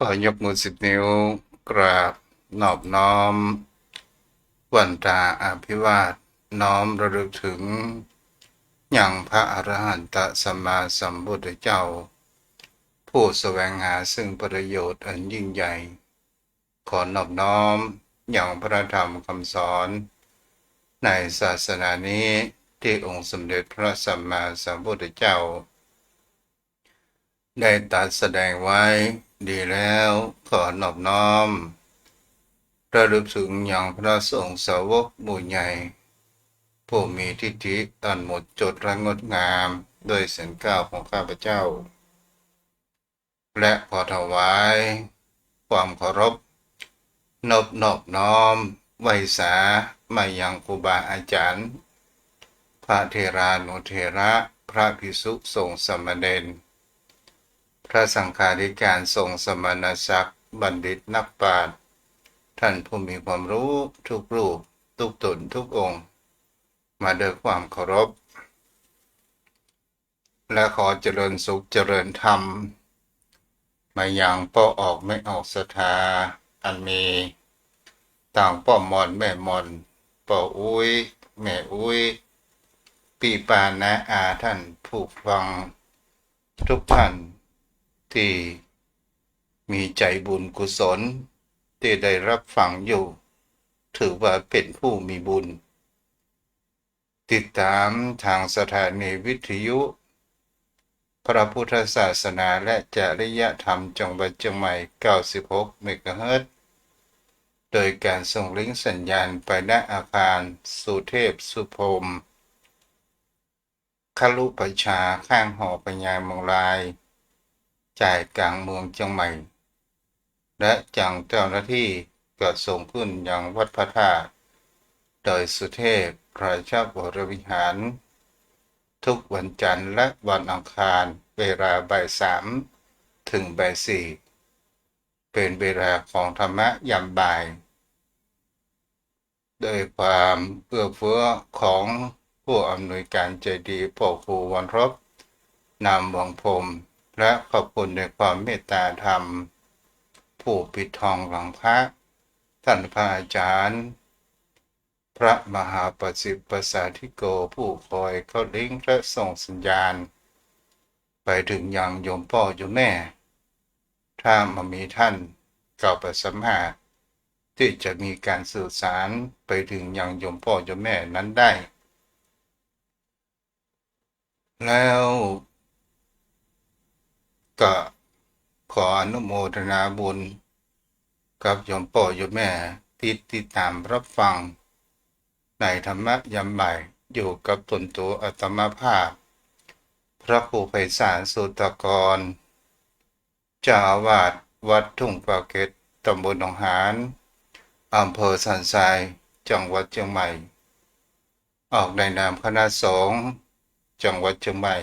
ก็ยกมือ10 นิ้วกราบนอบน้อมวันตาอภิวาทน้อมระลึกถึงอย่างพระอรหันตสัมมาสัมพุทธเจ้าผู้แสวงหาซึ่งประโยชน์อันยิ่งใหญ่ขอนอบน้อมอย่างพระธรรมคำสอนในศาสนานี้ที่องค์สมเด็จพระสัมมาสัมพุทธเจ้าได้ตรัสแสดงไว้ดีแล้วขอนอบน้อมระลึกถึงอย่างพระสงฆ์สาวกหมู่ใหญ่ผู้มีทิฏฐิอันหมดจดและงดงามด้วยเสียงกล่าวของข้าพเจ้าและขอถวายความเคารพนอบน้อมไหว้สามายังครูบาอาจารย์พระเถรานุเถระพระภิกษุสงฆ์สามเณรพระสังฆาธิการสงฆ์สมณศักดิ์บัณฑิตนักปราชญ์ท่านผู้มีความรู้ทุกรูปทุกตนทุกองค์มาด้วยความเคารพและขอเจริญสุขเจริญธรรมมายังพ่อออกไม่ออกศรัทธาอันมีต่างพ่อมอนแม่มอนพ่ออุ้ยแม่อุ้ยปีปานะอาท่านผู้ฟังทุกท่านที่มีใจบุญกุศลที่ได้รับฟังอยู่ถือว่าเป็นผู้มีบุญติดตามทางสถานีวิทยุพระพุทธศาสนาและจริยธรรมจังหวัดเชียงใหม่96 เมกะเฮิรตซ์โดยการส่งลิงก์สัญญาณไปณอาคารสุเทพสุพรมคลุประชาข้างหอปัญญาเมืองลายใจกลางเมืองเชียงใหม่และจังเจ้าหน้าที่ก็ส่งขึ้นยังวัดพระธาตุโดยสุเทพราชวรวิหารทุกวันจันทร์และวันอังคารเวลาบ่าย 3 ถึงบ่าย 4เป็นเวลาของธรรมะยามบ่ายโดยความเอื้อเฟื้อของผู้อำนวยการใจดีพ่อครูวันรบนามวังพรมและขอบคุณในความเมตตาธรรมผู้ปิดทองหลังพระท่านพระอาจารย์พระมหาประสิทธิประสาธิโกผู้คอยเข้าลิงก์และส่งสัญญาณไปถึงยังโยมพ่อโยมแม่ถ้ามามีท่านเก่าประสัมมาที่จะมีการสื่อสารไปถึงยังโยมพ่อโยมแม่นั้นได้แล้วก็ขออนุโมทนาบุญกับโยมพ่อโยมแม่ที่ติดตามรับฟังในธรรมะยามบ่ายอยู่กับตนตัวอาตมาภาพพระครูไพศาลสุตกรเจ้าอาวาสวัดทุ่งปาเก็ตตำบลหนองหานอำเภอสันทรายจังหวัดเชียงใหม่ออกในนามคณะสงฆ์จังหวัดเชียงใหม่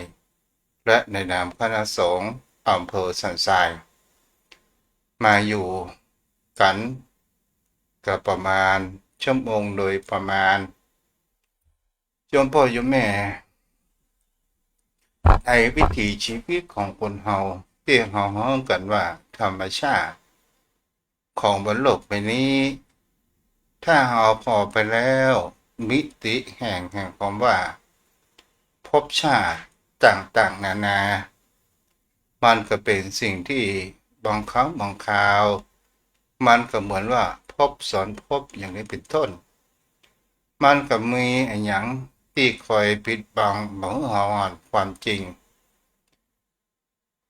และในนามคณะสงฆ์อำเภอสันทรายมาอยู่กันกับประมาณชั่วโมงโดยประมาณโยมพ่อโยมแม่ในวิถีชีวิตของคนเฮาที่เฮาฮ้องกันว่าธรรมชาติของบนโลกใบนี้ถ้าเฮาพอไปแล้วมิติแห่งความว่าภพชาติต่างๆนานามันก็เป็นสิ่งที่บางครั้งบางคราวมันก็เหมือนว่าภพซ้อนภพอย่างนี้เป็นต้น มันก็มีไอ้หยังที่คอยปิดบังบ่ให้เราอ่านความจริง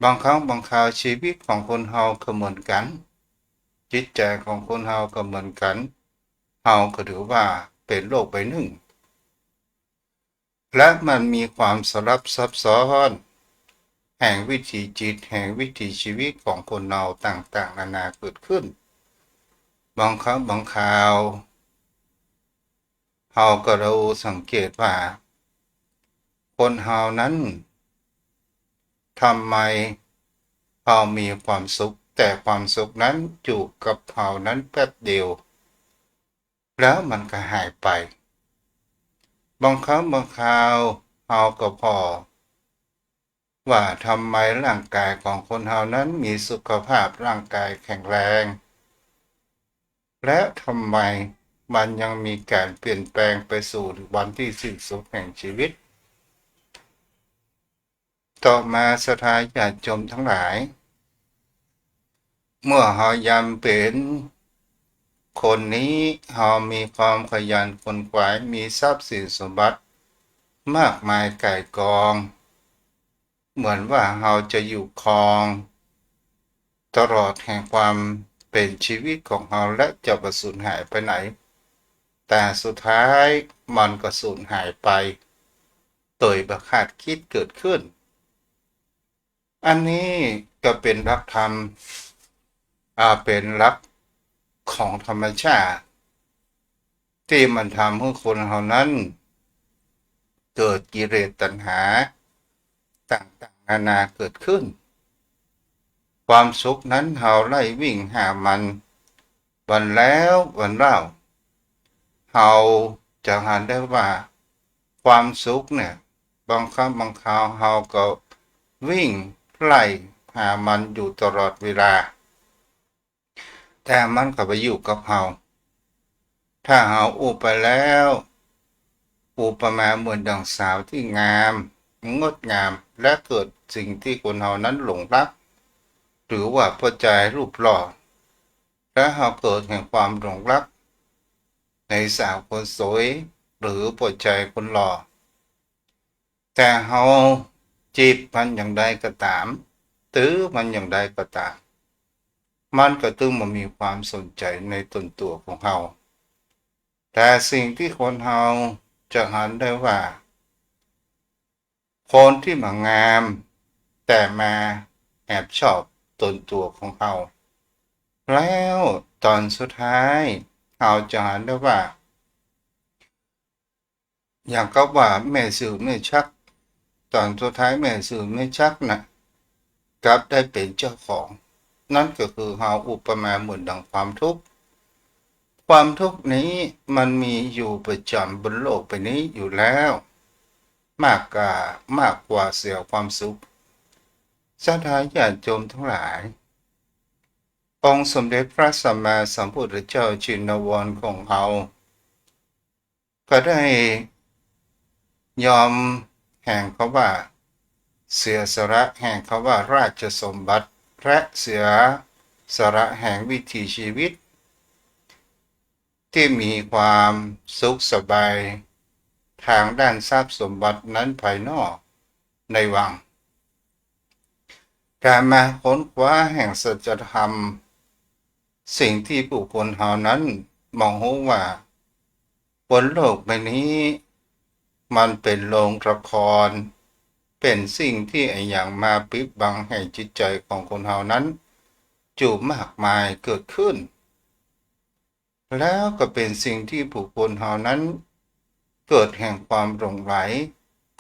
บางครั้งบางคราวชีวิตของคนเราก็เหมือนกันจิตใจของคนเราก็เหมือนกันเราก็ถือว่าเป็นโลกใบหนึ่งและมันมีความสลับซับซ้อนแห่งวิถีจิตแห่งวิถีชีวิตของคนเราต่างๆนานาเกิดขึ้นบางครั้งบางคราวเราก็เราสังเกตว่าคนเรานั้นทำไมเรามีความสุขแต่ความสุขนั้นอยู่กับเรานั้นแป๊บเดียวแล้วมันก็หายไปบางครั้งบางคราวเราก็พอว่าทำไมร่างกายของคนเรานั้นมีสุขภาพร่างกายแข็งแรงและทำไมมันยังมีการเปลี่ยนแปลงไปสู่วันที่สิ้นสุดแห่งชีวิตต่อมาสถานญาติโยมทั้งหลายเมื่อเรายำเป็นคนนี้เรามีความขยันขวนขวายมีทรัพย์สินสมบัติมากมายก่ายกองเหมือนว่าเราจะอยู่ครองตลอดแห่งความเป็นชีวิตของเราและจะประสูญหายไปไหนแต่สุดท้ายมันก็สูญหายไปโดยบังคาดคิดเกิดขึ้นอันนี้ก็เป็นหลักธรรมเป็นหลักของธรรมชาติที่มันทำให้คนเรานั้นเกิดกิเลสตัณหาต่างๆนานาเกิดขึ้นความสุขนั้นเราไล่วิ่งหามันวันแล้ววันเล่าเราจะหันได้ว่าความสุขเนี่ยบางครั้งบางคราวเราก็วิ่งไล่หามันอยู่ตลอดเวลาแต่มันก็ไปอยู่กับเราถ้าเราอุไปแล้วอุปมาเหมือนดังสาวที่งามงดงามและเกิดสิ่งที่คนเรานั้นหลงรักหรือว่าพอใจรูปหล่อและเราเกิดแห่งความหลงรักในสาวคนสวยหรือพอใจคนหล่อแต่เราจีบมันอย่างใดก็ตามตื้อมันอย่างใดก็ตามมันก็ตึงมามีความสนใจในตนตัวของเราแต่สิ่งที่คนเราจะหันได้ว่าคนที่มางามแต่มาแอบชอบตนตัวของเราแล้วตอนสุดท้ายเราจะหันได้ว่าอย่างก็ว่าแม่สื่อไม่ชักตอนสุดท้ายแม่สื่อไม่ชักนะกลับได้เป็นเจ้าของนั่นก็คือเราอุปมาเหมือนดังความทุกข์ความทุกข์นี้มันมีอยู่ประจำบนโลกใบนี้อยู่แล้วมากกว่าเสียความสุขสถานญาติโยมทั้งหลายองค์สมเด็จพระสัมมาสัมพุทธเจ้าชินวรของเราก็ได้ยอมแห่งเขาว่าเสียสละแห่งเขาว่าราชสมบัติและเสียสละแห่งวิถีชีวิตที่มีความสุขสบายทางด้านทรัพย์สมบัตินั้นภายนอกในวังการมาค้นคว้าแห่งสัจธรรมสิ่งที่ผู้คนเหล่านั้นมองรู้ว่าบนโลกใบนี้มันเป็นโรงละครเป็นสิ่งที่ไอ้อย่างมาปิดบังให้จิตใจของคนเหล่านั้นจู่มากมายเกิดขึ้นแล้วก็เป็นสิ่งที่ผู้คนเหล่านั้นเกิดแห่งความหลงไหล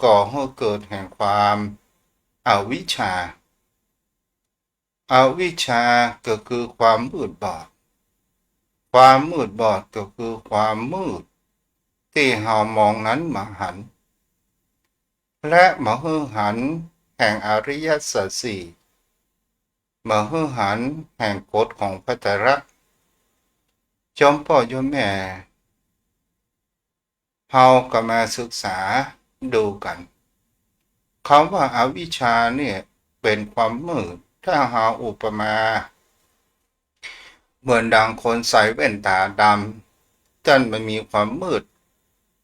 ก่อให้เกิดแห่งความอวิชชาอวิชชาก็คือความมืดบอดความมืดบอดก็คือความมืดที่เรามองนั้นมาหันและมหือหันแห่งอริยสัจสี่มหือหันแห่งกฎของพระไตรลักษณ์จอมพ่อโยมแม่เราก็มาศึกษาดูกันคำว่าอาวิชชาเนี่ยเป็นความมืดถ้าเราอุปมาเหมือนดังคนใส่แว่นตาดำจนมันมีความมืด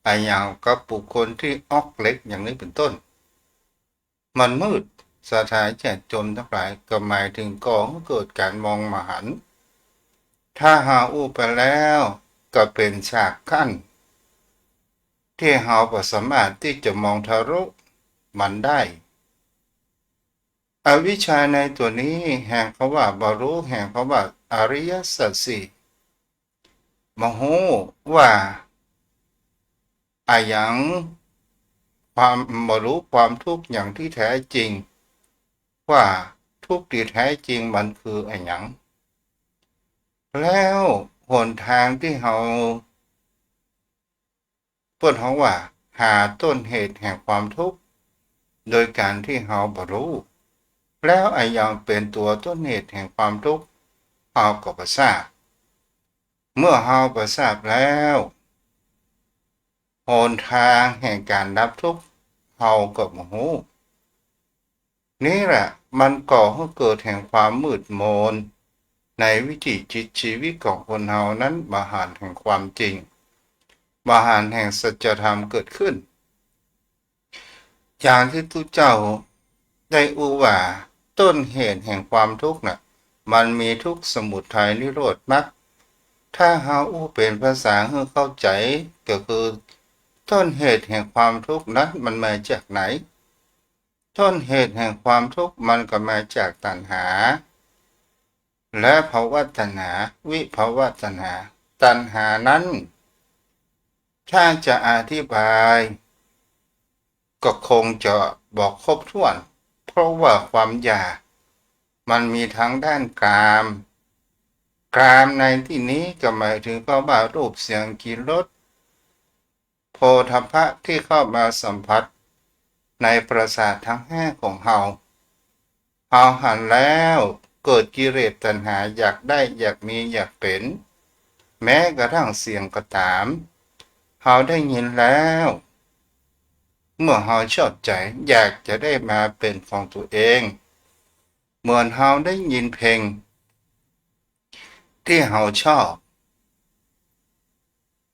ไอ้อย่างกับบุคคลที่ออกเหล็กอย่างนี้เป็นต้นมันมืดสถานแก่จมทั้งหลายก็หมายถึงก่อให้เกิดการมองมหันต์ถ้าหาอู้ไปแล้วก็เป็นฉากกั้นที่เราบ่สามารถที่จะมองทะลุมันได้อวิชชาในตัวนี้แห่งคำว่าบรู้แห่งคำว่าอริยสัจสี่มโหว่าอายังความบรู้ความทุกข์อย่างที่แท้จริงว่าทุกข์ที่แท้จริงมันคืออะไรอย่างแล้วหนทางที่เราเปิดเขาว่าหาต้นเหตุแห่งความทุกข์โดยการที่เราบรู้แล้วไอ้ยังเป็นตัวต้นเหตุแห่งความทุกข์เราก็ประทราบเมื่อเราประทราบแล้วหนทางแห่งการดับทุกข์เราก็บ่รู้นี่แหละมันก่อให้เกิดแห่งความมืดมนในวิถีจิตชีวิตของคนเรานั้นบาหารแห่งความจริงบาหารแห่งสัจธรรมเกิดขึ้นอย่างที่ทุกเจ้าได้อุว่าต้นเหตุแห่งความทุกข์น่ะมันมีทุกข์สมุทัยนิโรธมรรคถ้าเฮาอู้เป็นภาษาให้เข้าใจก็คือต้นเหตุแห่งความทุกข์นั้นมันมาจากไหนต้นเหตุแห่งความทุกข์มันก็มาจากตัณหาและภาวะตัณหาวิภาวะตัณหาตัณหานั้นถ้าจะอธิบายก็คงจะบอกครบถ้วนเพราะว่าความอยากมันมีทั้งด้านกามกามในที่นี้ก็หมายถึงภาวะรูปเสียงกลิ่นรสโผฏฐัพพะที่เข้ามาสัมผัสในประสาททั้งห้าของเฮาหันแล้วเกิดกิเลสตัณหาอยากได้อยากมีอยากเป็นแม้กระทั่งเสียงก็ตามเฮาได้ยินแล้วเมื่อเฮาชอบใจอยากจะได้มาเป็นของตัวเองเหมือนเฮาได้ยินเพลงที่เฮาชอบ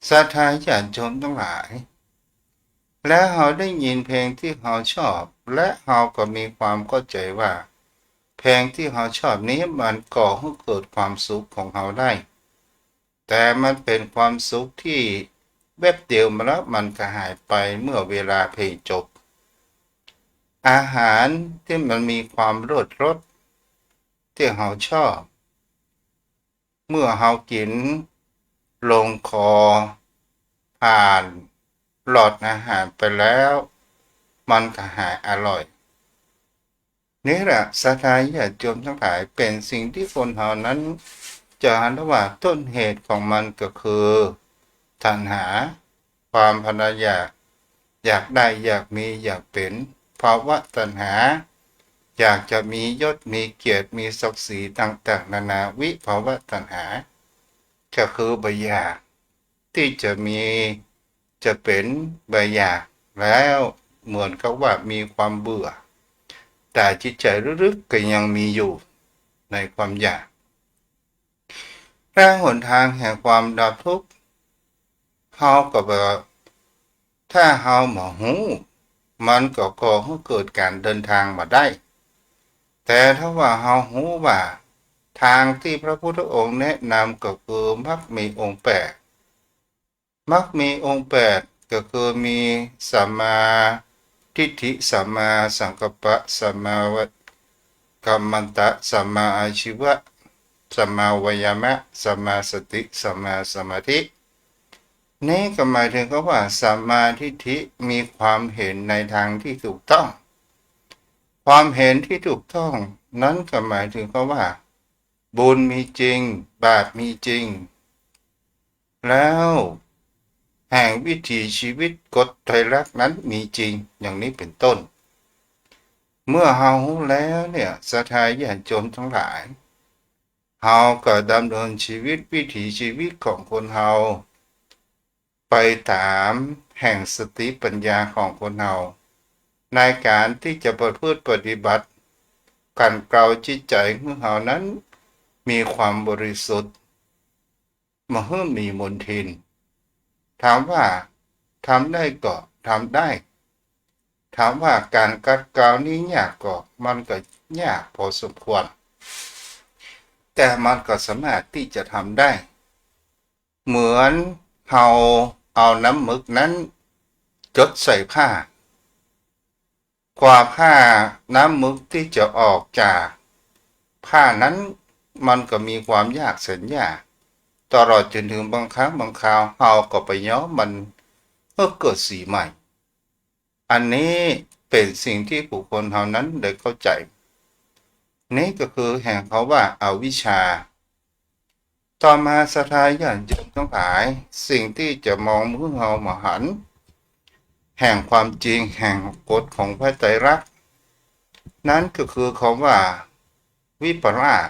ศรัทธาญาติโยมทั้งหลายและเฮาได้ยินเพลงที่เฮาชอบและเฮาก็มีความเข้าใจว่าเพลงที่เฮาชอบนี้มันก่อให้เกิดความสุขของเฮาได้แต่มันเป็นความสุขที่แวบเดียวมาแล้วมันก็หายไปเมื่อเวลาเพลงจบอาหารที่มันมีความรสที่เฮาชอบเมื่อเฮากินลงคอผ่านหลอดอาหารไปแล้วมันก็หายอร่อยนี่แหละศรัทธาญาติโยมทั้งหลายเป็นสิ่งที่คนเฮานั้นจะหันว่าต้นเหตุของมันก็คือตัณหาความพยายามอยากได้อยากมีอยากเป็นภาวะตัณหาอยากจะมียศมีเกียรติมีศักดิ์ศรีต่างๆนานาวิภาวะตัณหาก็คือใบอยากที่จะมีจะเป็นใบอยากแล้วเหมือนกับว่ามีความเบื่อแต่จิตใจลึกๆก็ยังมีอยู่ในความอยากและหนทางแห่งความดับทุกข์เฮาก็บอกถ้าเฮาหมอหูมันก็ก่อให้เกิดการเดินทางมาได้แต่ถ้าว่าเฮาหูว่าทางที่พระพุทธองค์แนะนำก็คือมรรคมีองค์แปดมรรคมีองค์แปดก็คือมีสัมมาทิฏฐิสัมมาสังกัปปะสัมมาวกัมมันตะสัมมาอาชีวะสัมมาวายามะสัมมาสติสัมมาสมาธินี่ก็หมายถึงว่าสัมมาทิฏฐิมีความเห็นในทางที่ถูกต้องความเห็นที่ถูกต้องนั้นก็หมายถึงว่าบุญมีจริงบาปมีจริงแล้วแห่งวิถีชีวิตกฎไตรลักษณ์นั้นมีจริงอย่างนี้เป็นต้นเมื่อเฮาแล้วเนี่ยศรัทธาญาติโยมทั้งหลายเฮาก็ดำเนินชีวิตวิถีชีวิตของคนเฮาไปตามแห่งสติปัญญาของคนเฮาในการที่จะประพฤติปฏิบัติการเกลาจิตใจของเฮานั้นมีความบริสุทธิ์มหึมีมนทินถามว่า ทำได้ก็ทำได้ถามว่าการกัดเกลานี้ยากก็มันก็ยากพอสมควรแต่มันก็สามารถที่จะทำได้เหมือนเราเอาน้ำหมึกนั้นจดใส่ผ้ากว่าผ้าน้ำหมึกที่จะออกจากผ้านั้นมันก็มีความยากแสนยากตลอดจนถึงบางครั้งบางคราวเราก็ไปย้อมมันเพื่อเกิดสีใหม่อันนี้เป็นสิ่งที่บุคคลเท่านั้นได้เข้าใจนี่ก็คือแห่งเขาว่าอาวิชชาต่อมาศรัทธาญาณโยมทั้งหลายสิ่งที่จะมองมือเฮามหันต์แห่งความจริงแห่งกฎของพระไตรลักษณ์นั้นก็คือคำว่าวิปลาส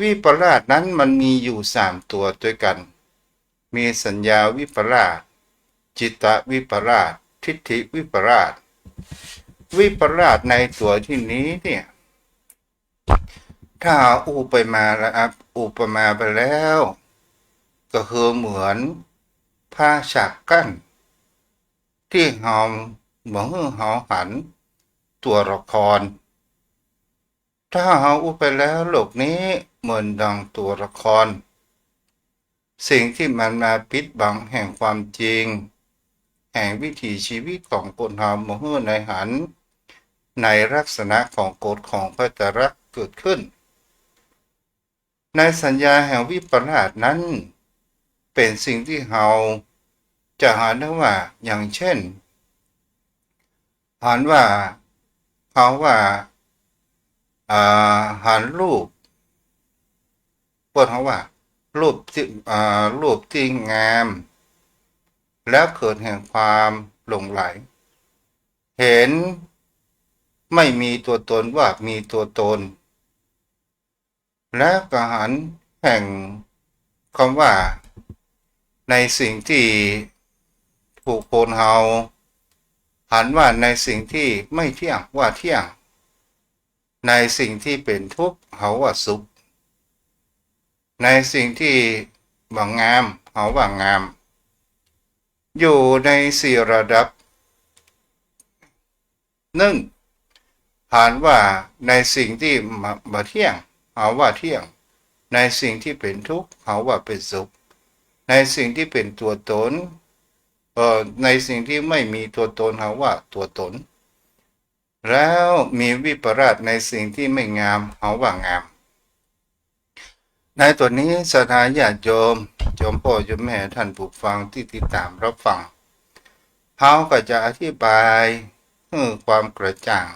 วิปลาสนั้นมันมีอยู่3ตัวด้วยกันมีสัญญาวิปลาสจิตตวิปลาสทิฏฐิวิปลาสวิปลาสในตัวที่นี้เนี่ยถ้าอุปมาแล้วอุปมาไปแล้วก็คือเหมือนผ้าฉากกั้นที่เราเหมือนเราหันตัวละครถ้าเราอุปไปแล้วโลกนี้เหมือนดังตัวละครสิ่งที่มันมาปิดบังแห่งความจริงแห่งวิถีชีวิตของคนเราเหมือนในหันในลักษณะของกฎของพระไตรลักษณ์เกิดขึ้นในสัญญาแห่งวิปลาสนั้นเป็นสิ่งที่เราจะหาได้ว่าอย่างเช่นหันว่าเขาว่าหันรูปพวกเขาว่ารูปที่งามแล้วเกิดแห่งความหลงไหลเห็นไม่มีตัวตนว่ามีตัวตนและก็หันแห่งคำว่าในสิ่งที่ผู้คนเฮาหันว่าในสิ่งที่ไม่เที่ยงว่าเที่ยงในสิ่งที่เป็นทุกข์เขาว่าสุขในสิ่งที่ว่างามเขาว่างามอยู่ใน4ระดับ1หันว่าในสิ่งที่บ่เที่ยงเขาว่าเที่ยงในสิ่งที่เป็นทุกข์เขาว่าเป็นสุขในสิ่งที่เป็นตัวตนในสิ่งที่ไม่มีตัวตนเขาว่าตัวตนแล้วมีวิปลาสในสิ่งที่ไม่งามเขาว่างามในตัวนี้ศรัทธาญาติโยมพ่อโยมแม่ท่านผู้ฟังที่ติดตามรับฟังเขาก็จะอธิบายความกระจ่าง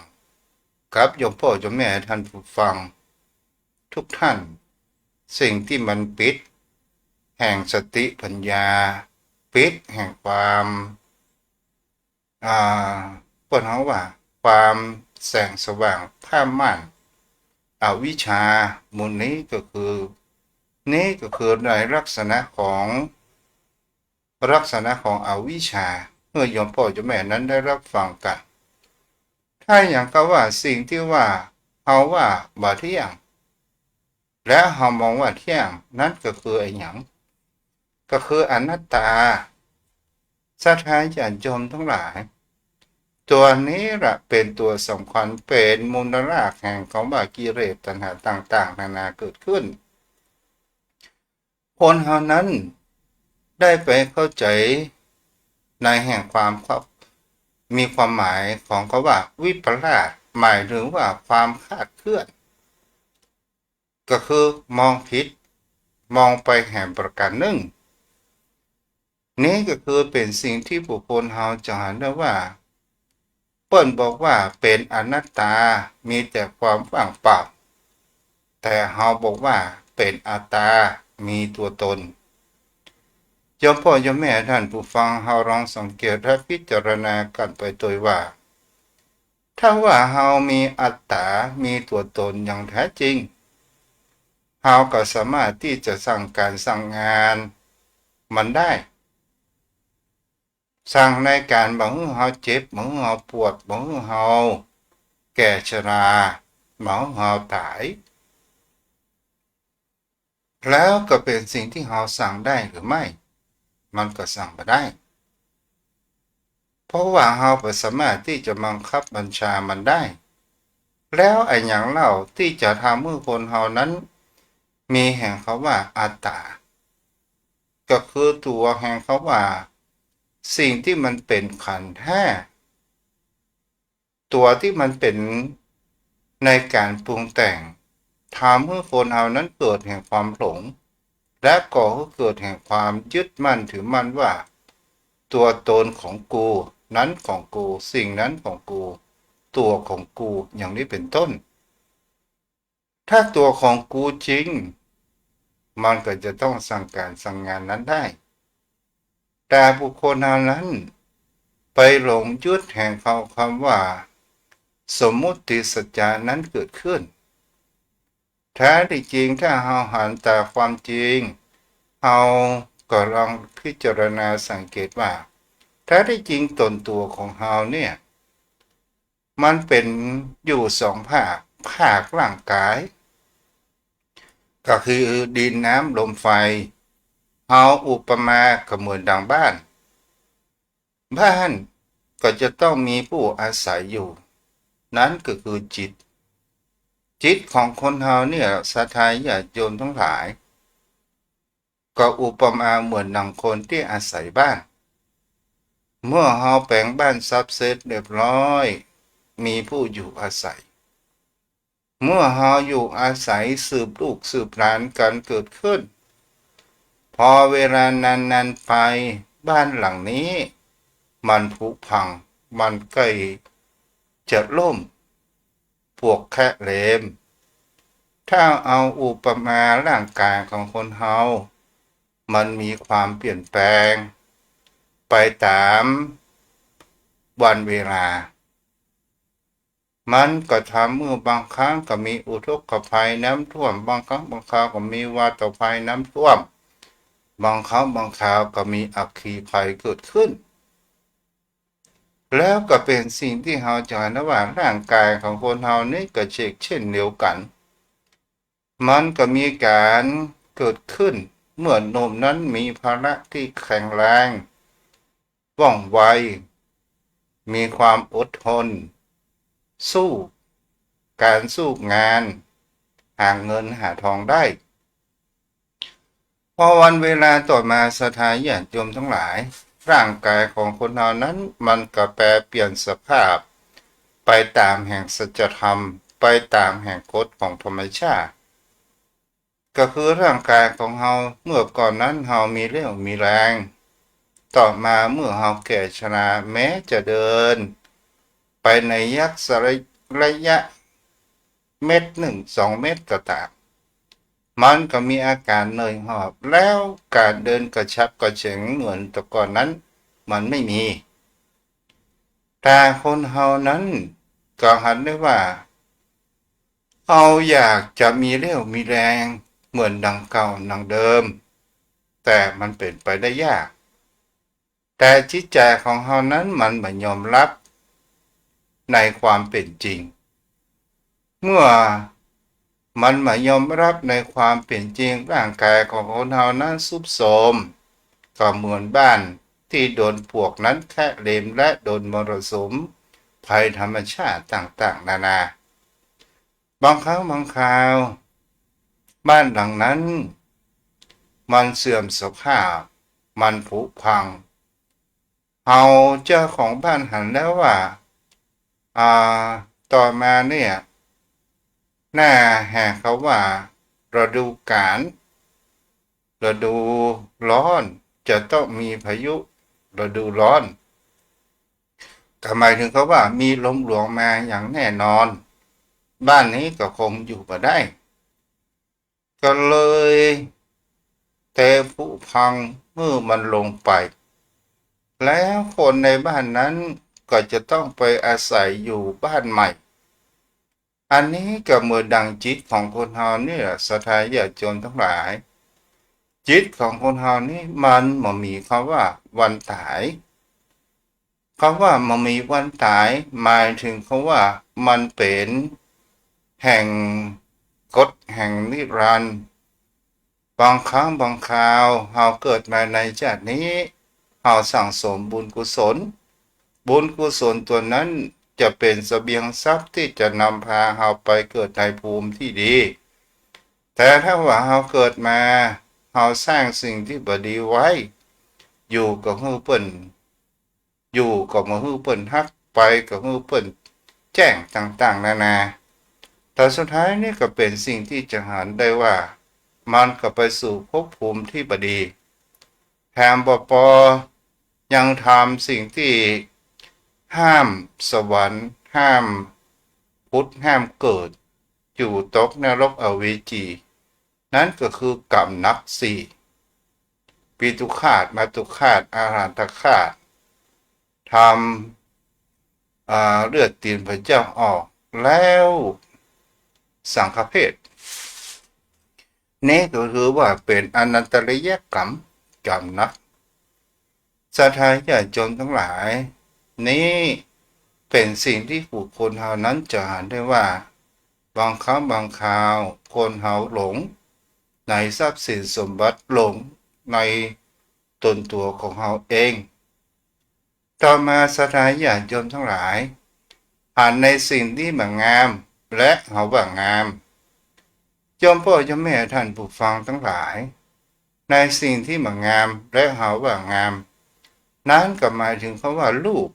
กับโยมพ่อโยมแม่ท่านผู้ฟังทุกท่านสิ่งที่มันปิดแห่งสติปัญญาปิดแห่งความพวกเขาว่าความแสงสว่างผ้าม่านอวิชชามูลนี้ก็คือในลักษณะของอวิชชาเมื่อโยมพ่อโยมแม่นั้นได้รับฟังกันถ้าอย่างก็ว่าสิ่งที่ว่าเขาว่าบ่เที่ยงและเขามองว่าเที่ยงนั้นก็คือไอ้หยังก็คืออนัตตาศรัทธาญาติโยมทั้งหลายตัวนี้ละเป็นตัวสำคัญเป็นมูลรากแห่งของบากิเลสตัณหาต่างๆนานาเกิดขึ้นคนเหล่านั้นได้ไปเข้าใจในแห่งความมีความหมายของเขาว่าวิปลาสหมายถึงว่าความคลาดเคลื่อนก็คือมองผิดมองไปแห่งประการหนึ่งนี้ก็คือเป็นสิ่งที่บุคคลเราจะเห็นได้ว่าเปิ้นบอกว่าเป็นอนัตตามีแต่ความว่างเปล่าแต่เราบอกว่าเป็นอัตตามีตัวตนโยมพ่อโยมแม่ท่านผู้ฟังเราลองสังเกตและพิจารณากันไปโดยว่าถ้าว่าเรามีอัตตามีตัวตนอย่างแท้จริงเราก็สามารถที่จะสั่งการสั่งงานมันได้สั่งในการบางเราเจ็บบางเราปวดบางเราแก่ชราบางเราตายแล้วก็เป็นสิ่งที่เราสั่งได้หรือไม่มันก็สั่งมาได้ เพราะว่าเราไม่สามารถที่จะบังคับบัญชามันได้แล้วไอ้อย่างเล่าที่จะทำให้คนเรานั้นมีแห่งเขาว่าอัตตาก็คือตัวแห่งเขาว่าสิ่งที่มันเป็นขันธ์ห้าตัวที่มันเป็นในการปรุงแต่งทำให้คนเรานั้นเกิดแห่งความหลงและก่อให้เกิดแห่งความยึดมั่นถือมั่นว่าตัวตนของกูนั้นของกูสิ่งนั้นของกูตัวของกูอย่างนี้เป็นต้นถ้าตัวของกูจริงมันก็จะต้องสั่งการสั่งงานนั้นได้แต่บุคคลเหล่านั้นไปหลงยึดแห่งเขาคำว่าสมมุติสัจจานั้นเกิดขึ้นแท้ที่จริงถ้าเราหันแต่ความจริงเราก็ลองพิจารณาสังเกตว่าแท้ที่จริงตนตัวของเราเนี่ยมันเป็นอยู่สองภาคร่างกายก็คือดินน้ำลมไฟเอาอุปมาก็เหมือนดังบ้านก็จะต้องมีผู้อาศัยอยู่นั้นก็คือจิตของคนเราเนี่ยศรัทธาญาติโยมทั้งหลายก็อุปมาเหมือนดังคนที่อาศัยบ้านเมื่อเราแปลงบ้านซับเซตเรียบร้อยมีผู้อยู่อาศัยเมื่อเราอยู่อาศัยสืบลูกสืบหลานกันเกิดขึ้นพอเวลานานๆไปบ้านหลังนี้มันผุพังมันใกล้จะล่มพวกแค่เลมถ้าเอาอุปมาร่างกายของคนเฮามันมีความเปลี่ยนแปลงไปตามวันเวลามันก็ทำเมื่อบางครั้งก็มีอุทกภัยน้ำท่วมบางครั้งบางคราวก็มีวาตภัยน้ำท่วมบางครั้งบางคราวก็มีอัคคีภัยเกิดขึ้นแล้วก็เป็นสิ่งที่เราจะเห็นว่าร่างกายของคนเรานี่ก็เช่นเดียวกันมันก็มีการเกิดขึ้นเมื่อหนุ่มนั้นมีภาระที่แข็งแรงว่องไวมีความอดทนสู้การสู้งานหาเงินหาทองได้พอวันเวลาต่อมาศรัทธาญาติโยมทั้งหลายร่างกายของคนเรานั้นมันก็แปรเปลี่ยนสภาพไปตามแห่งสัจธรรมไปตามแห่งกฎของธรรมชาติก็คือร่างกายของเราเมื่อก่อนนั้นเรามีเรี่ยวมีแรงต่อมาเมื่อเราแก่ชราแม้จะเดินไปในยักษ์ระยะ1-2 เมตรก็ตามมันก็มีอาการเหนื่อยหอบแล้วการเดินกระชับกระเฉงเหมือนแต่ก่อนนั้นมันไม่มีแต่คนเฮานั้นก็หันได้ว่าเอาอยากจะมีเรี่ยวมีแรงเหมือนดังเก่าดังเดิมแต่มันเป็นไปได้ยากแต่จิตใจของเฮานั้นมันไม่ยอมรับในความเป็นจริงเมื่อมันไม่ยอมรับในความเป็นจริงร่างกายของคนเฮานั้นทรุดโทรมก็เหมือนบ้านที่โดนพวกนั้นแค่เลมและโดนมรสุมภัยธรรมชาติต่างๆนานาบางครั้งบางคราวบ้านหลังนั้นมันเสื่อมสภาพมันผุพังเอาเจ้าของบ้านหันแล้วว่าต่อมาเนี่ยหน้าแห่เขาว่าฤดูกาลฤดูร้อนจะต้องมีพายุฤดูร้อนก็หมายถึงเขาว่ามีลมหลวงมาอย่างแน่นอนบ้านนี้ก็คงอยู่มาได้ก็เลยเทผุพังเมื่อมันลงไปแล้วคนในบ้านนั้นก็จะต้องไปอาศัยอยู่บ้านใหม่อันนี้ก็เหมือนดังจิตของคนเฮานี่แหละศรัทธาญาติโยมทั้งหลายจิตของคนเฮานี่มันบ่มีคำว่าวันตายคำว่ามันมีวันตายหมายถึงคำว่ามันเป็นแห่งกฎแห่งนิรันดร์บางครั้งบางคราวเฮาเกิดมาในชาตินี้เฮาสั่งสมบุญกุศล บุญกุศลตัวนั้นจะเป็นเสบียงทรัพย์ที่จะนำพาเราไปเกิดในภูมิที่ดีแต่ถ้าว่าเราเกิดมาเราสร้างสิ่งที่บ่ดีไว้อยู่กับมือเปิ้นอยู่กับมือเปิ้นฮักไปกับมือเปิ้นแจ้งต่างๆนานาแต่สุดท้ายนี่ก็เป็นสิ่งที่จะหันได้ว่ามันก็ไปสู่ภพภูมิที่บ่ดีแถมปยังทำสิ่งที่ห้ามสวรรค์ห้ามพุทธห้ามเกิดอยู่ตกนรกอเวจีนั่นก็คือกรรมนักสี่ปีตุฆาตมาตุฆาตอาหารตฆาตทำเลือดตีนพระเจ้าออกแล้วสังฆเพศนี่ก็คือว่าเป็นอนันตริยกรรมกรรมนักศรัทธาญาติโยมทั้งหลายนี่เป็นสิ่งที่บุคคลเฮานั้นจะเห็นได้ว่าบางครั้งบางคราวคนเฮาหลงในทรัพย์สินสมบัติหลงในตนตัวของเฮาเองต่อมาศรัทธาญาติโยมทั้งหลายผ่านในสิ่งที่มันงามและเฮาว่างามโยมพ่อโยมแม่ท่านผู้ฟังทั้งหลายในสิ่งที่มันงามและเฮาว่างามนั้นก็หมายถึงคำว่ารูป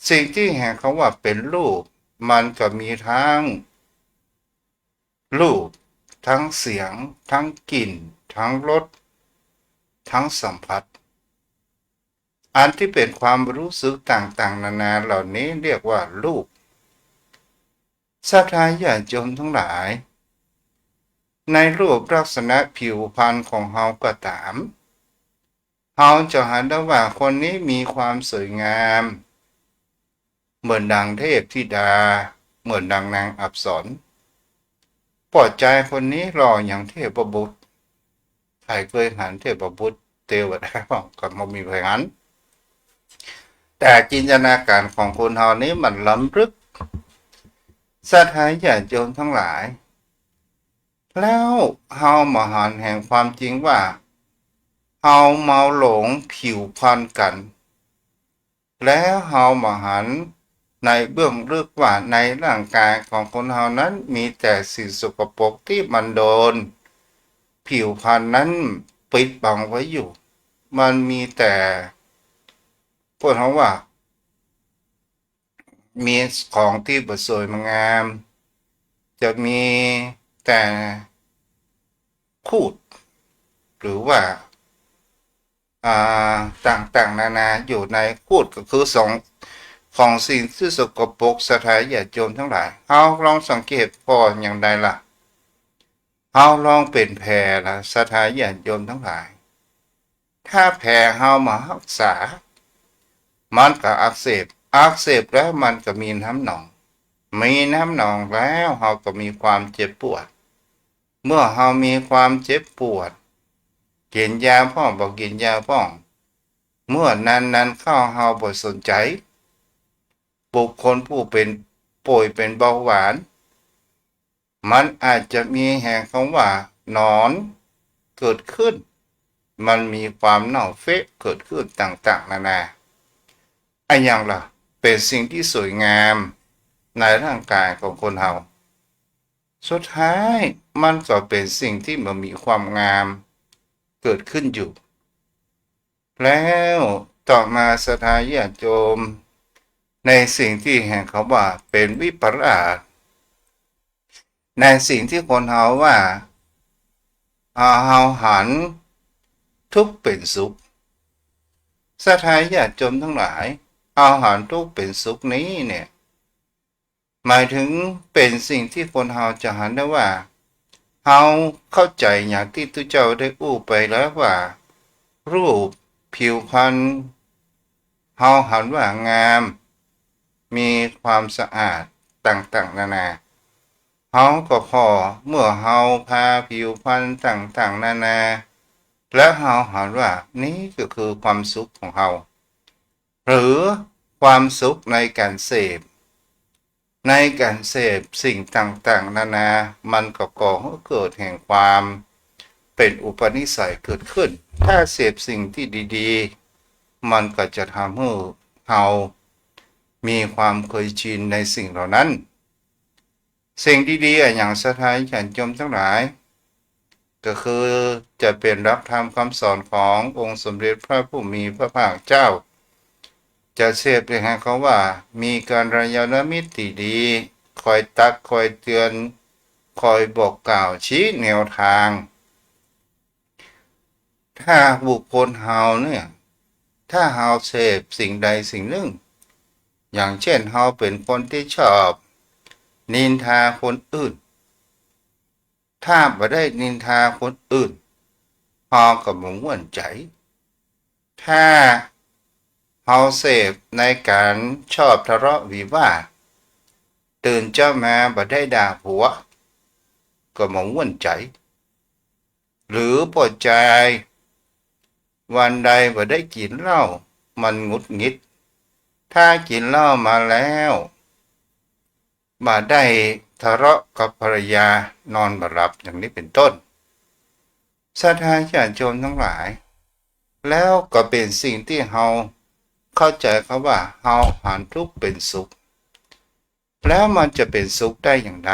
สิ่งที่แห่งคำว่าเป็นรูปมันก็มีทั้งรูปทั้งเสียงทั้งกลิ่นทั้งรสทั้งสัมผัสอันที่เป็นความรู้สึกต่างๆนานาเหล่านี้เรียกว่ารูปศรัทธาญาติโยมทั้งหลายในรูปลักษณะผิวพรรณของเฮาก็ตามเฮาจะเห็นได้ว่าคนนี้มีความสวยงามเหมือนดังเทพธิดาเหมือนดังนางอัปสรปลอดใจคนนี้หล่ออย่างเทพบุตรใครเคยหันเทพบุตรเทวดาบ้างก็ไม่มีใครหันแต่จินตนาการของคนเฮานี้มันล้ำลึกศรัทธาญาติโยมทั้งหลายแล้วเฮามาหันแห่งความจริงว่าเฮาเมาหลงผิวพรรณกันแล้วเฮามาหันในเบื้องลึกว่าในร่างกายของคนเฮานั้นมีแต่สิ่งสกปรกที่มันโดนผิวพรรณนั้นปิดบังไว้อยู่มันมีแต่พวกเขาว่ามีของที่บ่สวยงามจะมีแต่คูดหรือว่าต่างๆนานาอยู่ในคูดก็คือสองของสิ่งที่สกปรกศรัทธาญาติโยมทั้งหลายเอาลองสังเกตพออย่างใดล่ะเอาลองเป็นแผลล่ะศรัทธาญาติโยมทั้งหลายถ้าแผลเฮามารักษามันก็อักเสบแล้วมันก็มีน้ำหนองแล้วเฮาก็มีความเจ็บปวดเมื่อเฮามีความเจ็บปวดกินยาพ่องบ่กินยาพ่องเมื่อนานเข้าเฮาบ่สนใจบุคคลผู้เป็นป่วยเป็นเบาหวานมันอาจจะมีแห่งคำว่านอนเกิดขึ้นมันมีความเน่าเฟะเกิดขึ้นต่างๆนานาไอ้อย่างล่ะเป็นสิ่งที่สวยงามในร่างกายของคนเฮาสุดท้ายมันก็เป็นสิ่งที่มันมีความงามเกิดขึ้นอยู่แล้วต่อมาศรัทธาญาติโยมในสิ่งที่แห่งเขาว่าเป็นวิปลาสในสิ่งที่คนเฮาว่าเฮาหันทุกข์เป็นสุขศรัทธาญาติโยมทั้งหลายเอาหันทุกข์เป็นสุขนี้เนี่ยหมายถึงเป็นสิ่งที่คนเฮาจะหันได้ว่าเฮาเข้าใจอย่างที่ทุกเจ้าได้อู้ไปแล้วว่ารูปผิวพรรณเฮาหันว่างามมีความสะอาดต่างๆนานาเฮาก็พอเมื่อเฮาพาผิวพรรณต่างๆนานาและเฮาหันว่านี่ก็คือความสุขของเฮาหรือความสุขในการเสพสิ่งต่างๆนานามันก็ก่อให้เกิดแห่งความเป็นอุปนิสัยเกิดขึ้นถ้าเสพสิ่งที่ดีๆมันก็จะทำให้ เฮามีความเคยชินในสิ่งเหล่านั้นสิ่งดีๆอย่างสถานญาติโยมทั้งหลายก็คือจะเป็นรับธรรมคำสอนขององค์สมเด็จพระผู้มีพระภาคเจ้าจะเสพอย่างเขาว่ามีการระยะมิตรที่ดีคอยตักคอยเตือนคอยบอกกล่าวชี้แนวทางถ้าบุคคลเฮาเนี่ยถ้าเฮาเสพสิ่งใดสิ่งหนึ่งอย่างเช่นเฮาเป็นคนที่ชอบนินทาคนอื่นถ้าบ่ได้นินทาคนอื่นเฮาก็บ่ม่วนใจถ้าเฮาเสพในการชอบทะเลาะวิวาทตื่นเจ้ามาบ่ได้ด่าผัวก็บ่ม่วนใจหรือพอใจวันใดบ่ได้กินเหล้ามันหงุดหงิดถ้ากินเหล้ามาแล้วบ่ได้ทะเลาะกับภรรยานอนบ่หลับอย่างนี้เป็นต้นศรัทธาญาติโยมทั้งหลายแล้วก็เป็นสิ่งที่เฮาเข้าใจเขาว่าเฮาผ่านทุกข์เป็นสุขแล้วมันจะเป็นสุขได้อย่างไร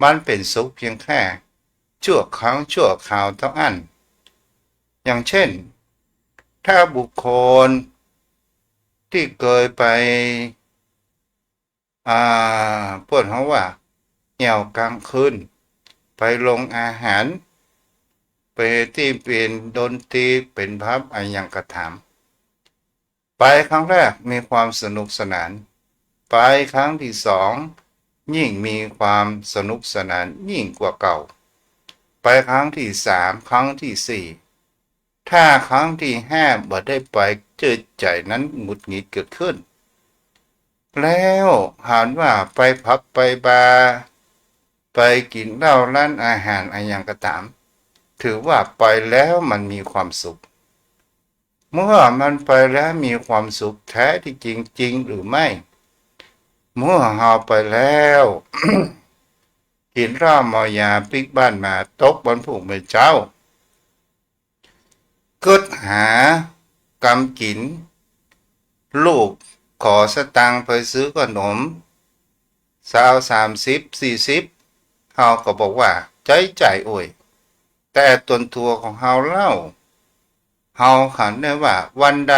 มันเป็นสุขเพียงแค่ชั่วครั้งชั่วคราวเท่านั้นอย่างเช่นถ้าบุคคลที่เคยไปพูดเขาว่าเหี่ยวกลางคืนไปลงอาหารไปที่เป็นดนตรีเป็นพับอะไรอย่างกระถามไปครั้งแรกมีความสนุกสนานไปครั้งที่สองยิ่งมีความสนุกสนานยิ่งกว่าเก่าไปครั้งที่สามครั้งที่สี่ถ้าครั้งที่ห้าบ่ได้ไปเจอใจนั้นหงุดหงิดเกิดขึ้นแล้วหานว่าไปพับไปบาร์ไปกินเหล้าร้านอาหารอะไรอย่างก็ตามถือว่าไปแล้วมันมีความสุขเมื่อมันไปแล้วมีความสุขแท้ที่จริงหรือไม่เมื่อเฮาไปแล้ว กินเหล้าเมายาปิกบ้านมาตกบนผู้เป็นเจ้าเกิดหากำกินลูกขอสตังค์ไปซื้อขนม30 40เฮาก็บอกว่าใจโอ้ยแต่ตนตัวของเฮาเล่าเฮาขันได้ว่าวันใด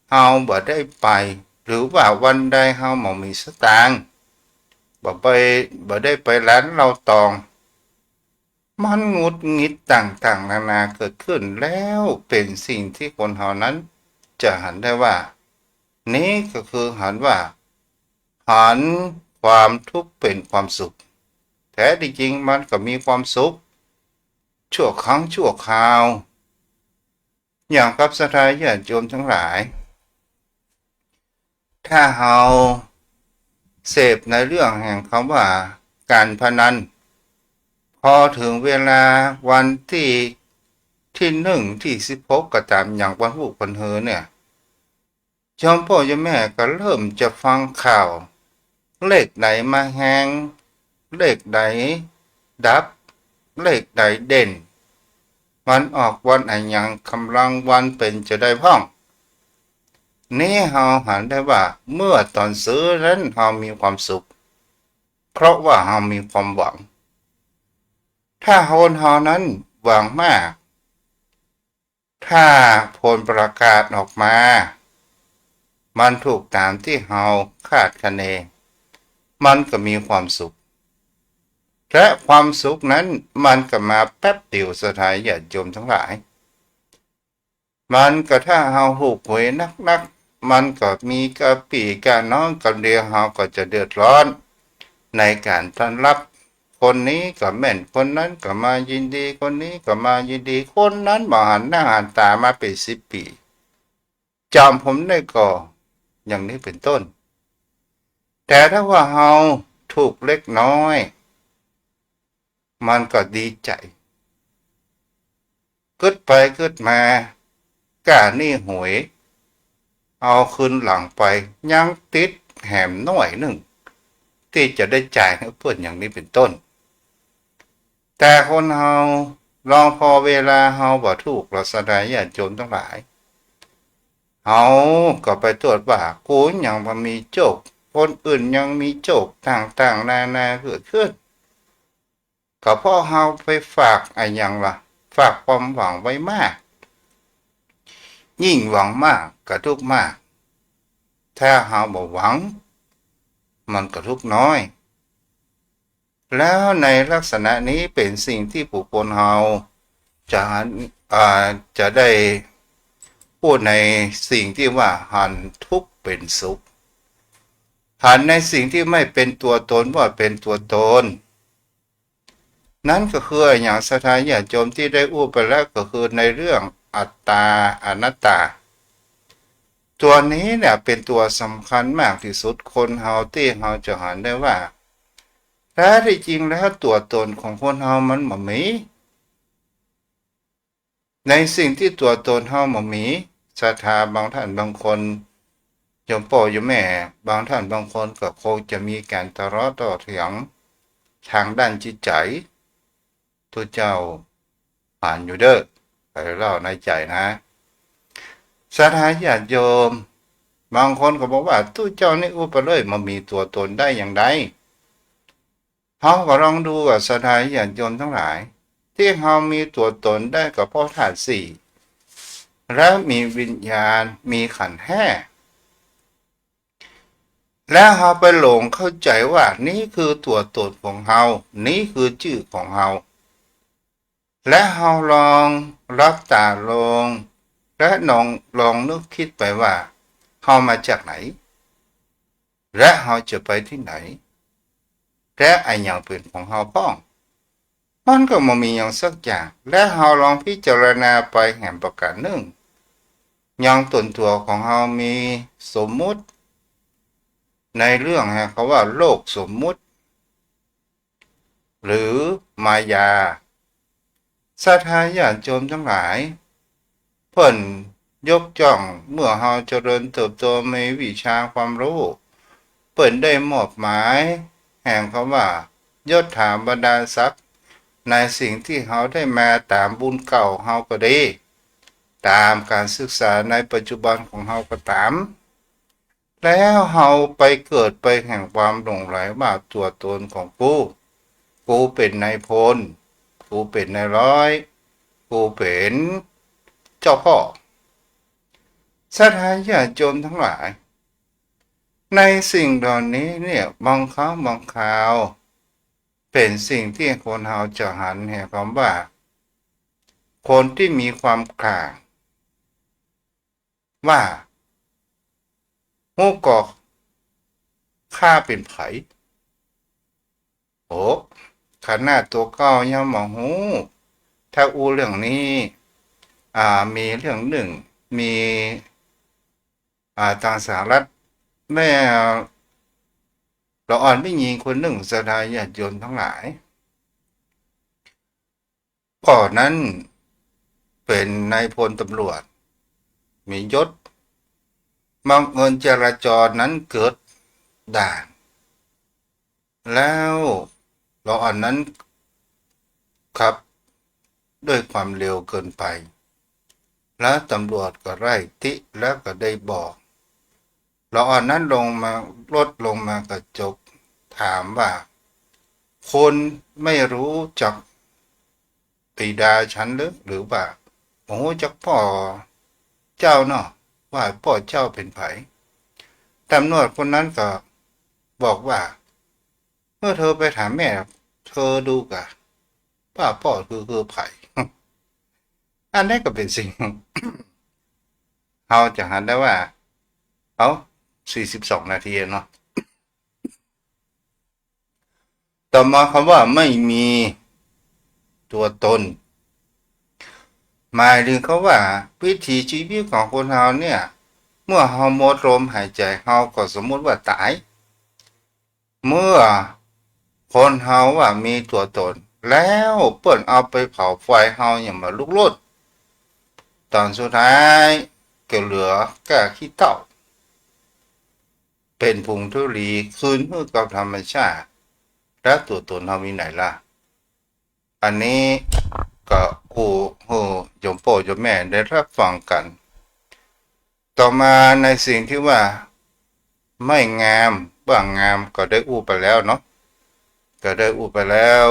เฮาบ่ได้ไปหรือว่าวันใดเฮาบ่มีสตางค์บ่ได้ไปร้านเราตองมันหงุดหงิดต่างๆนานาเกิดขึ้นแล้วเป็นสิ่งที่คนเฮานั้นจะหันได้ว่านี้ก็คือหันว่าหันความทุกข์เป็นความสุขแท้ที่จริงมันก็มีความสุขชั่วครั้งชั่วคราวอย่างกับศรัทธาญาติโยมทั้งหลายถ้าเฮาเสพในเรื่องแห่งคำว่าการพนันพอถึงเวลาวันที่1ที่16ก็ตามอย่างวันพุธวันเฮอเนี่ยจอมพ่อยมแม่ก็เริ่มจะฟังข่าวเลขไหนมาแหงเลขไหนดับเลขไหนเด่นวันออกวันอะไรอย่างกำลังวันเป็นจะได้พ้องนี่เฮาหันได้ว่าเมื่อตอนซื้อนั้นเฮามีความสุขเพราะว่าเฮามีความหวังถ้าเฮานั้นหวังมากถ้าผลประกาศออกมามันถูกตามที่เฮาคาดคะเนมันก็มีความสุขและความสุขนั้นมันก็มาแป๊บเดียวสถานญาติโยมทั้งหลายมันก็ถ้าเฮาหูกหวยนักมันก็มีกระปี่กระน้องกันเดียวเฮาก็จะเดือดร้อนในการต้อนรับคนนี้ก็แม่นคนนั้นก็มายินดีคนนี้ก็มายินดีคนนั้นบ่หันหน้าหันตามาเป็น10 ปีจำผมได้ก็อย่างนี้เป็นต้นแต่ถ้าว่าเฮาถูกเล็กน้อยมันก็ดีใจกึดไปกึดมากล้านี่หวยเอาคืนหลังไปยังติดแหมหน่อยหนึ่งที่จะได้จ่ายให้เพื่อนอย่างนี้เป็นต้นแต่คนเฮาลองพอเวลาเฮาบ่ถูกเราแสดงญาติโยมทั้งหลาย เอาก็ไปตรวจว่ากูยังบ่มีโจกคนอื่นยังมีโจกต่างๆนานาเกิดขึ้นก็เพราะเฮาไปฝากอะไรอย่างล่ะฝากความหวังไว้มากยิ่งหวังมากก็ทุกข์มากถ้าเฮาบ่หวังมันก็ทุกข์น้อยแล้วในลักษณะนี้เป็นสิ่งที่ผู้คนเฮาจะจะได้พูดในสิ่งที่ว่าหันทุกข์เป็นสุขหันในสิ่งที่ไม่เป็นตัวตนว่าเป็นตัวตนนั่นก็คืออย่างสถานญาติโยมที่ได้อู้ไปแล้วก็คือในเรื่องอัตตาอนัตตาตัวนี้เนี่ยเป็นตัวสำคัญมากที่สุดคนเฮาที่เฮาจะหันได้ว่าแท้ที่จริงแล้วตัวตนของคนเฮามันบ่มีในสิ่งที่ตัวตนเฮาบ่มีศรัทธาบางท่านบางคนโยมพ่อโยมแม่บางท่านบางคนก็คงจะมีการทะเลาะต่อเถียงทางด้านจิตใจตัวเจ้าผ่านอยู่เด้อไปเล่าในใจนะศรัทธาญาติโยมบางคนก็บอกว่าตู้เจ้านี่อุปเลยมันมีตัวตนได้อย่างไรเฮาก็ลองดูว่าศรัทธาญาติโยมทั้งหลายที่เฮามีตัวตนได้ก็เพราะธาตุสี่และมีวิญญาณมีขันธ์ห้าแล้วเฮาไปหลงเข้าใจว่านี่คือตัวตนของเฮานี่คือชื่อของเฮาและเฮาลองรับตาลงและลองนึกคิดไปว่าเฮามาจากไหนและเฮาจะไปที่ไหนและไอ้อย่างเป็นของเฮาพ้องมันก็บ่มีอย่างสักอย่างและเฮาลองพิจารณาไปแห่งประการหนึ่งอย่างตนตัวของเฮามีสมมุติในเรื่องเขาว่าโลกสมมุติหรือมายาศรัทธาญาติโยมทั้งหลายเพิ่นยกย่องเมื่อเฮาเจริญเติบโตในวิชาความรู้เพิ่นได้มอบหมายแห่งคำว่ายศถาบรรดาศักดิ์ในสิ่งที่เฮาได้มาตามบุญเก่าเฮาก็ดีตามการศึกษาในปัจจุบันของเฮาก็ตามแล้วเฮาไปเกิดไปแห่งความหลงไหลว่าตัวตนของกูเป็นนายพลกูเป็นนายร้อยกูเป็นเจ้าพ่อศรัทธาญาติโยมทั้งหลายในสิ่งเหล่านี้เนี่ยบางครั้งบางคราวเป็นสิ่งที่คนเฮาจะหันแห่งคำว่าคนที่มีความกลางว่าฮู้กอกข้าเป็นไผโอ้ขนาดตัวเก้ายังบ่ฮู้ถ้าอูเรื่องนี้มีเรื่องหนึ่งมีทางสหรัฐแม่ละอ่อนไม่ยิงคนหนึ่งศรัทธาญาติโยมทั้งหลายพ่อนั้นเป็นนายพลตำรวจมียศบังเอิญจราจรนั้นเกิดด่านแล้วละอ่อนนั้นขับด้วยความเร็วเกินไปแล้วตำรวจก็ไล่ติแล้วก็ได้บอกละอ่อนนั้นลงมาลดลงมากระจกถามว่าคนไม่รู้จักบิดาฉันหรือว่าโอ้จักพ่อเจ้าเนาะว่าพ่อเจ้าเป็นไผตำรวจคนนั้นก็บอกว่าเมื่อเธอไปถามแม่เธอดูกะว่าพ่อคือไผอันนี้ก็เป็นสิ่ง เราจะหันได้ว่าเอา42 นาทีเนาะต่อมาคำว่าไม่มีตัวตนหมายถึงเขาว่าวิถีชีวิตของคนเราเนี่ยเมื่อเราหมดลมหายใจเราก็สมมุติว่าตายเมื่อคนเราว่ามีตัวตนแล้วเปิ้นเอาไปเผาไฟเราอย่างมาลุกโลดตอนสุดท้ายก็เหลือแค่ขี้เถ้าเป็นผงธุลีคืนให้กับธรรมชาติแล้วตัวตนเรามีไหนล่ะอันนี้ก็โยมพ่อโยมแม่ได้รับฟังกัน ต่อมาในสิ่งที่ว่าไม่งามบ้างงามก็ได้อู้ไปแล้วเนาะก็ได้อู้ไปแล้ว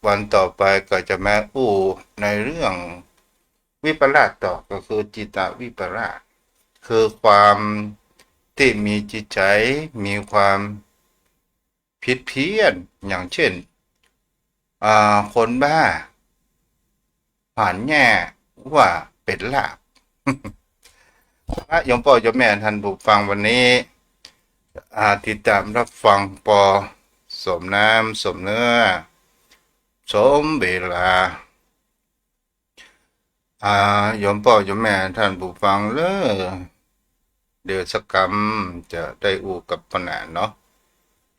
วันต่อไปก็จะมาอู้ในเรื่องวิปลาสต่อก็คือจิตตวิปลาสคือความที่มีจิตใจมีความผิดเพี้ยนอย่างเช่นคนบ้าผ่านแง่ว่าเป็นลาภพระยมพ่อยมแม่ท่านผู้ฟังวันนี้ติดตามรับฟังปอสมน้ำสมเนื้อสมเวลายมพ่อยมแม่ท่านผู้ฟังเดี๋ยวสักกรรมจะได้อูกับปนานเนาะ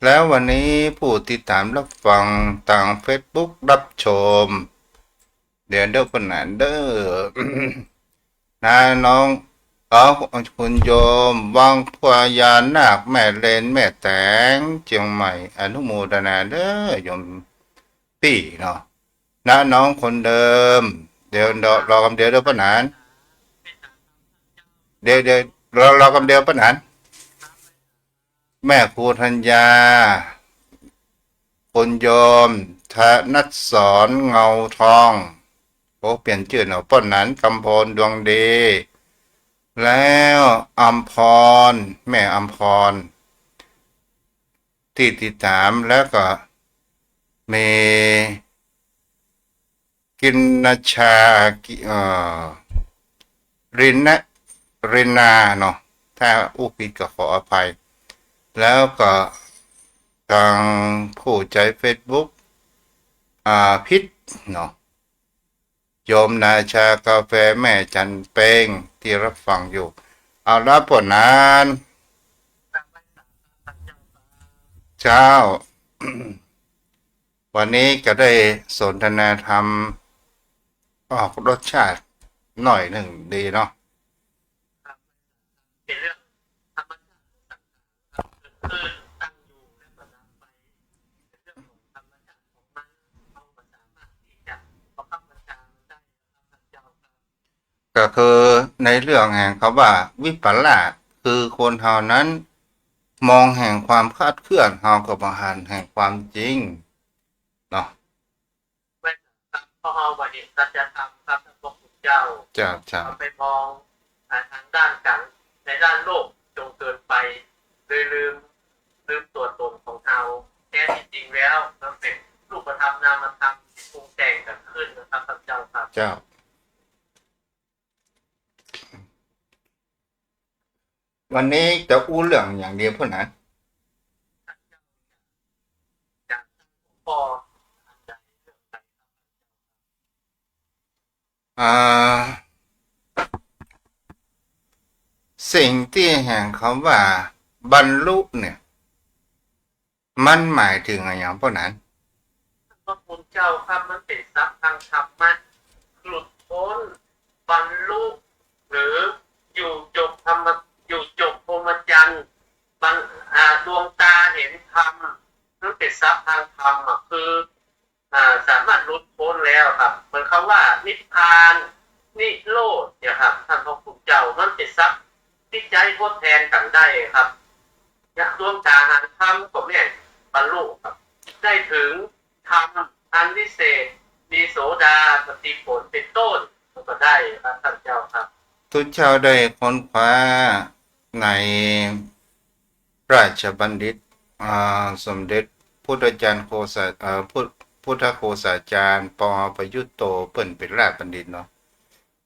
แล้ววันนี้ผู้ติดตามรับฟังทาง Facebook รับชมเดี๋ยวเด้อปนานเด้อ นะน้องคุณโยมวังพญานาคแม่เลนแม่แตงเชียงใหม่อนุโมทนาเด้อโยมปี่เนาะนะน้องคนเดิมเดี๋ยวรอคำเดียวเด้อปนานเดี๋ยวรอคำเดียวปนานแม่ครูธัญญาคุณโยมธนัสสอนเงาทองโอ้เปลี่ยนชื่อเนาะป้นนั้นกำพลดวงดีแล้วอัมพรแม่อัมพรที่ติดตามแล้วก็เมกินนชารินนะรินาเนาะถ้าอู้ผิดก็ขออภัยแล้วก็ทางผู้ใจเฟซบุ๊กพิษเนาะโยมนาชากาแฟแม่จันเป้งที่รับฟังอยู่เอาละผลนานเช้า วันนี้ก็ได้สนทนาธรรมออกรสชาติหน่อยหนึ่งดีเนาะเป็นเรื่องธรรมชาติครับเกิดตั้งอยู่และประดับไปเป็นเรื่องของธรรมชาติของมันเราสามารถที่จะประคับประคองได้ครับเจ้าครับก็คือในเรื่องแห่งคำว่าวิปลาสคือคนเฮานั้นมองแห่งความคาดเคลื่อนเฮากับอาหารแห่งความจริงเนาะเว้นครับพอเอาบเห็นสัจธรรมครับพระพุทธเจ้าจะเอาไปมองทางด้านกันในด้านโลกจงเกินไปเลยลืมตัวตนของเราแท้ที่จริงแล้วมันเป็นรูปธรรมนามธรรมที่ปรุงแต่งกันขึ้นนะครับพระเจ้าครับเจ้าวันนี้จะอู้เรื่องอย่างเดียวเพื่อนั้นจากพออันใดเรื่องใดอ่าสิ่งที่แห่งคำว่าบรรลุเนี่ยมันหมายถึงอะไรอย่างพวกนั้นพระคุณเจ้าครับมันเป็นทรัพย์ทางธรรมะหลุดพ้นบรรลุหรืออยู่จบธรรมอยู่จบพรหมจรรย์บางดวงตาเห็นธรรมนั่นเป็นทรัพย์ทางธรรมคือสามารถหลุดพ้นแล้วครับเหมือนคำว่านิพพานนิโรธเนี่ยครับท่านพระคุณเจ้ามันเป็นทรัพย์ที่ใจทดแทนกันได้ครับดวงตาหันธรรมก็แม่นบรรลุครับได้ถึงธรรมอันวิเศษมีโสดาปฏิผลเป็นต้นก็ได้ครับท่านเจ้าครับทุกเจ้าได้ค้นคว้าในราชบัณฑิตสมเด็จพุทธจารย์โคสาพุทธโคสาจารย์ปอประยุตโตเปิ้นเป็นราชบัณฑิตเนาะ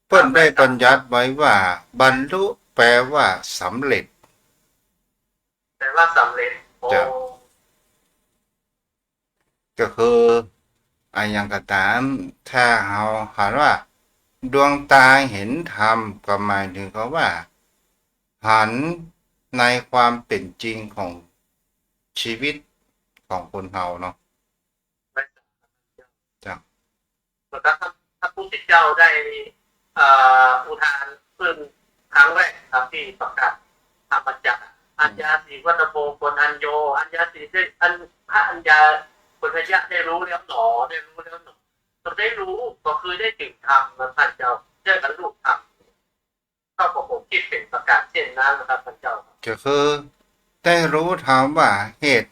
เปิ้นได้บัญญัติไว้ว่าบรรลุแปลว่าสำเร็จแต่ว่าสำเร็จโอ้จะก็คืออย่างก็ตามถ้าเราหาว่าดวงตาเห็นธรรมก็หมายถึงเขาว่าหันในความเป็นจริงของชีวิตของคนเฮาเนาะไม่สำเร็จจ้ะแล้วก็ถ้าผู้ติดเจ้าได้อุทานขึ้นครั้งแรกครับที่ประกาศธรรมจักรอัญญาสีวัตโพคนอัญโยอัญญาสีได้พระอัญญาคนพยะได้รู้แล้วหนอได้รู้แล้วหนอเราได้รู้ก็คือได้ถึงธรรมนะท่านเจ้าได้บรรลุธรรมก็ผม คิดเป็นประการเช่นนั้นนะครับท่านเจ้าครับก็คือได้รู้ถามว่าเหตุ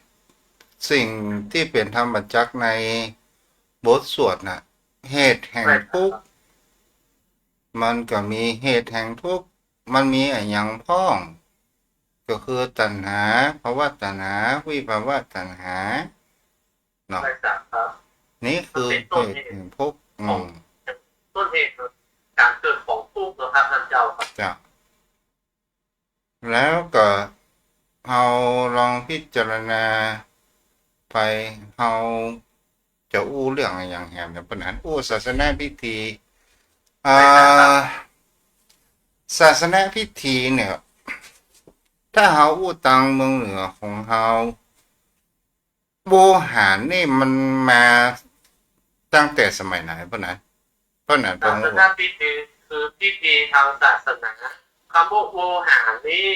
สิ่งที่เป็นธรรมจักรในบทสวดน่ะเหตุแห่งไม่ครัทุกข์บมันก็มีเหตุแห่งทุกข์มันมีอะไรอย่างพ้องก็คือตัณหาภาวะตัณหาวิภาวะตัณหาเนาะไม่ทราบครับนี่คือมันเป็นเหตุต้นเหตุแห่งทุกข์ของต้นเหตุการเกิดของทุกข์นะครับท่านเจ้าครับจ้ะแล้วก็เราลองพิจารณาไปเราจะอู้เรื่องอะไรอย่างแหมเนี่ยปัญหาอู้ศาสนาพิธีอ่ไม่ทราบครับาศาสนาพิธีเนี่ยถ้าเราอู้ตังเมืองเหนือของเราโบหารนี่มันมาตั้งแต่สมัยไหนปะนะเพราะนั้นพศางศ์สนาพิธีคือพิธีทางศาสนาคำว่าโวหารนี่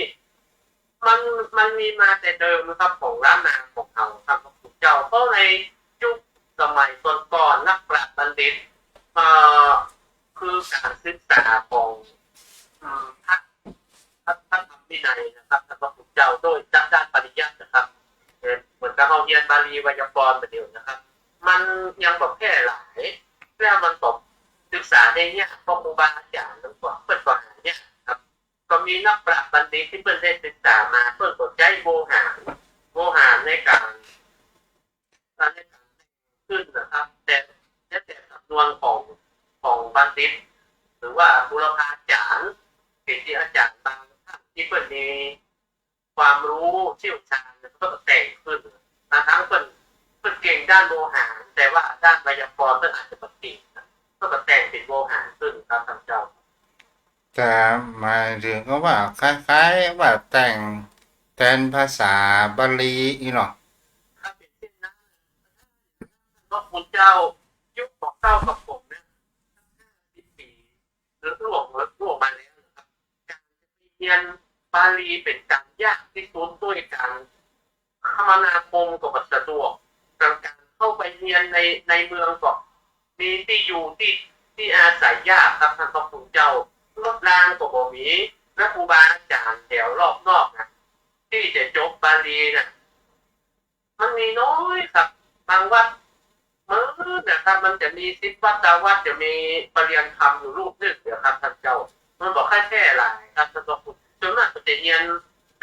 มันมันมีมาแต่เดิมนะครับของล้านนาของเขาครับพระพุทธเจ้าเพราะในยุคสมัยก่อนๆนักปราชญ์บัณฑิตเอ่อคือการศึกษาของพระธรรมวินัยนะครับท่านพระพุทธเจ้าโดยด้านปริยัตินะครับเหมือนกับเราเรียนบาลีไวยากรณ์มาเดียวนะครับมันยังแบบแพร่หลายแล้วมันตกศึกษาในเนี้ยพวกครูบาอาจารย์หรือว่าเปิดก่อนเนี่ยครับก็มีนักปราชญ์บัณฑิตที่เพิ่นได้ศึกษามาเพื่อสนใจโวหารในการให้การขึ้นนะครับแต่จำนวนของบัณฑิตหรือว่าบุรพาจารย์เป็นที่อาจารย์บางท่านที่เพิ่นมีความรู้เชี่ยวชาญก็แต่งขึ้นทั้งเพิ่นเก่งด้านโวหารแต่ว่าด้านไวยากรณ์เพิ่นอาจจะปฏิก็แต่งเป็นโวหารขึ้นครับท่านเจ้าแต่หมายถึงก็ว่าคล้ายๆว่าแต่งแทนภาษาบาลีอีเนาะถ้าเป็นเช่นนั้นก็คุณเจ้ายุคของเจ้ากับผมเนี่ย50 ปีหรือล่วงมาแล้วนะครับการเรียนบาลีเป็นการยากที่สุดด้วยการคมนาคมก็สะดวกการเข้าไปเรียนในเมืองก็มีที่อยู่ที่อาศัยยากครับท่านพระคุณเจ้ารถรางก็บ่มีและครูบาอาจารย์แถวรอบนอกนะที่จะจบบาลีนะมันมีน้อยครับบางวัดนะครับมันจะมี10 วัดดาวัดจะมีปรริยนธรรมอยู่รูปนึงเดี๋ยวครับท่านเจ้ามันบอกแค่หลายครับท่านพระคุณส่วนมากจะเรียน